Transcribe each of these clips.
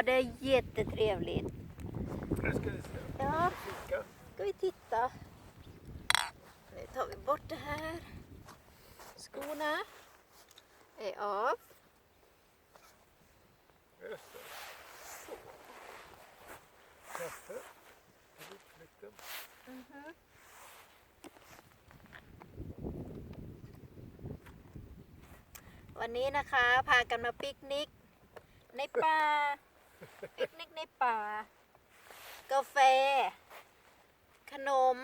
det är jättetrevligt. Ja, ska vi titta. Nu tar vi bort det här. Skorna är av. Så. Kaffe.วันนี้นะคะพากันมาปิกนิกในป่าปิกนิกในป่ากาแฟขนม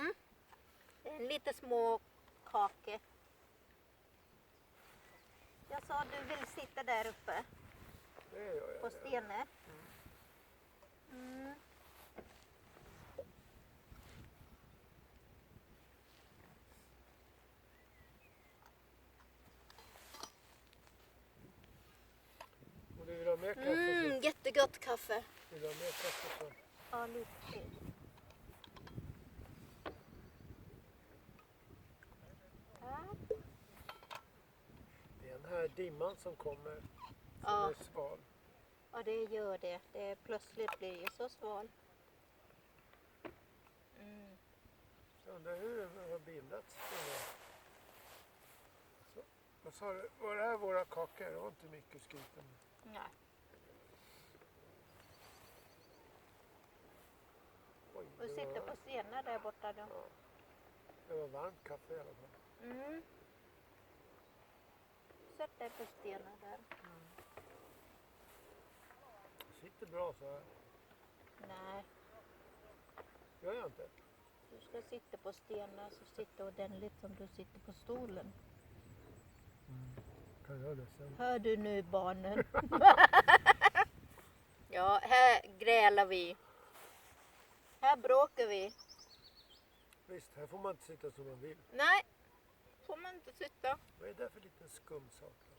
lite små kakor. Jag sa du vill sitta där uppe på stenen. Vill du ha mer kaffe? Jättegott kaffe. Vill du ha mer kaffe så? Ja, lite till. Det är den här dimman som kommer som Ja. är sval. Ja, det gör det. Det plötsligt blir ju så sval. Jag undrar hur den har bildats. Så. Vad sa du? Var det här våra kakor? Det var inte mycket skriven. Nej. Oj, Du sitter på stenen där borta då. Ja. Det var varmt kaffe i alla fall. Sätt dig på stenen där. Det sitter bra så här. Nej, Gör jag inte? du ska sitta på stenen så sitta ordentligt som du sitter på stolen. Kan göra det sen. Hör du nu barnen? Ja, här grälar vi. Här bråkar vi. Visst, här får man inte sitta som man vill. Nej, får man inte sitta. Vad är det för liten skum sak då?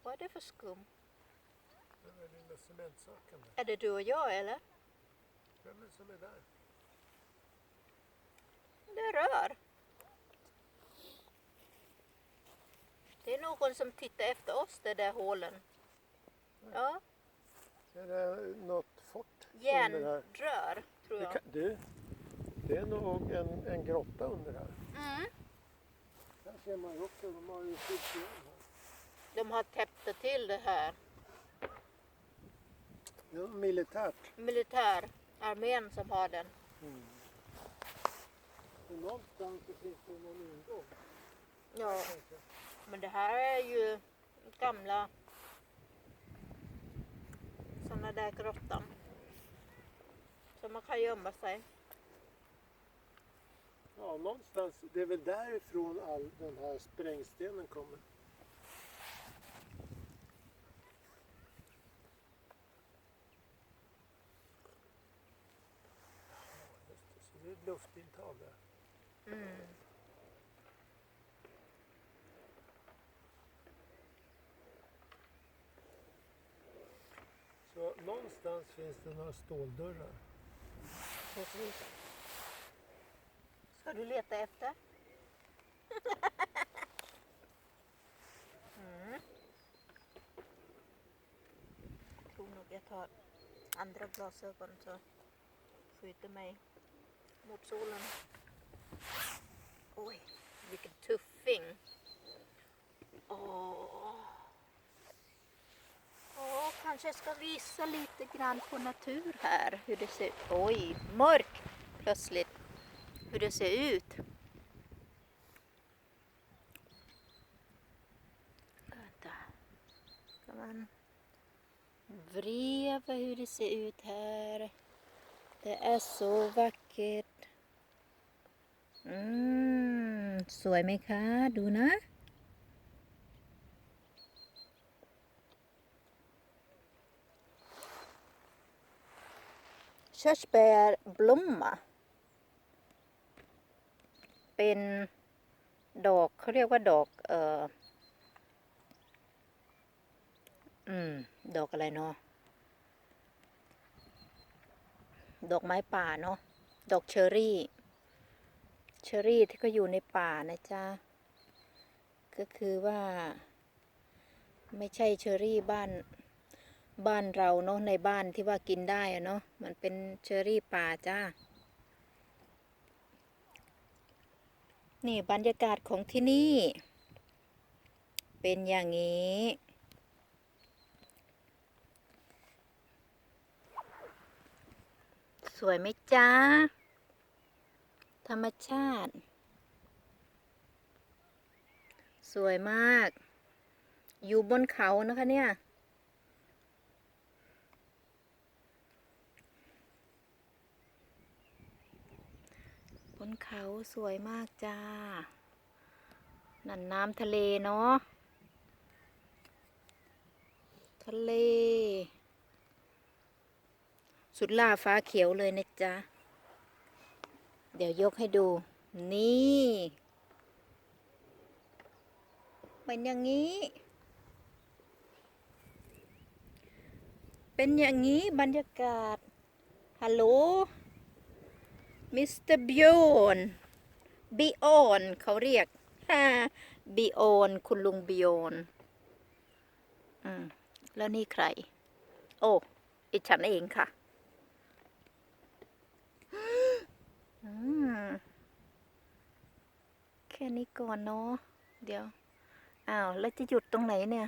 Vad är det för skum? Den där lilla cementsaken där. Är det du och jag eller? Vem är det som är där? Det är rör. Det är någon som tittar efter oss, det där hålen. Ja, Är det något fort under här? järnrör tror jag. Det är nog en grotta under här. Mm. Här ser man ju också, de har ju fyllt igen här. De har täppt till det här. Ja, militärt. Militärarmén som har den. Men någonstans så finns det någon ingång. Ja, men det här är ju gamla sådana där grottan. Så man kan gömma sig. Ja, någonstans. Det är väl därifrån all den här sprängstenen kommer. Så det är ett luftintag där. Så någonstans finns det några ståldörrar. Precis. Ska du leta efter? Jag tror nog jag tar andra glasögon så skjuter mig mot solen. Oj, vilken tuffing. Kanske jag ska visa lite grann på natur här. Hur det ser ut. Oj, mörk plötsligt. Hur det ser ut. Vänta. Kan man vreva hur det ser ut här. Det är så vackert. สวยไหมคะดูนะ körsbärblomma เป็นดอกเขาเรียกว่าดอกดอกอะไรเนาะดอกไม้ป่าเนาะดอกเชอรี่ที่ก็อยู่ในป่านะจ๊ะก็คือว่าไม่ใช่เชอรี่บ้าน บ้านเราเนาะในบ้านที่ว่ากินได้อะเนาะมันเป็นเชอรี่ป่าจ้านี่บรรยากาศของที่นี่เป็นอย่างนี้สวยไหมจ้าธรรมชาติสวยมากอยู่บนเขานะคะเนี่ยบนเขาสวยมากจ้านั่นน้ำทะเลเนาะทะเลสุดล่าฟ้าเขียวเลยนะจ๊ะเดี๋ยวยกให้ดูนี่เป็นอย่างนี้เป็นอย่างนี้บรรยากาศฮัลโหลมิสเตอร์บิโอนบิโอนเขาเรียกบิโอนคุณลุงบิโอนแล้วนี่ใครโอ้อิฉันเองค่ะแค่นี้ก่อนเนาะเดี๋ยวอ้าวแล้วจะหยุดตรงไหนเนี่ย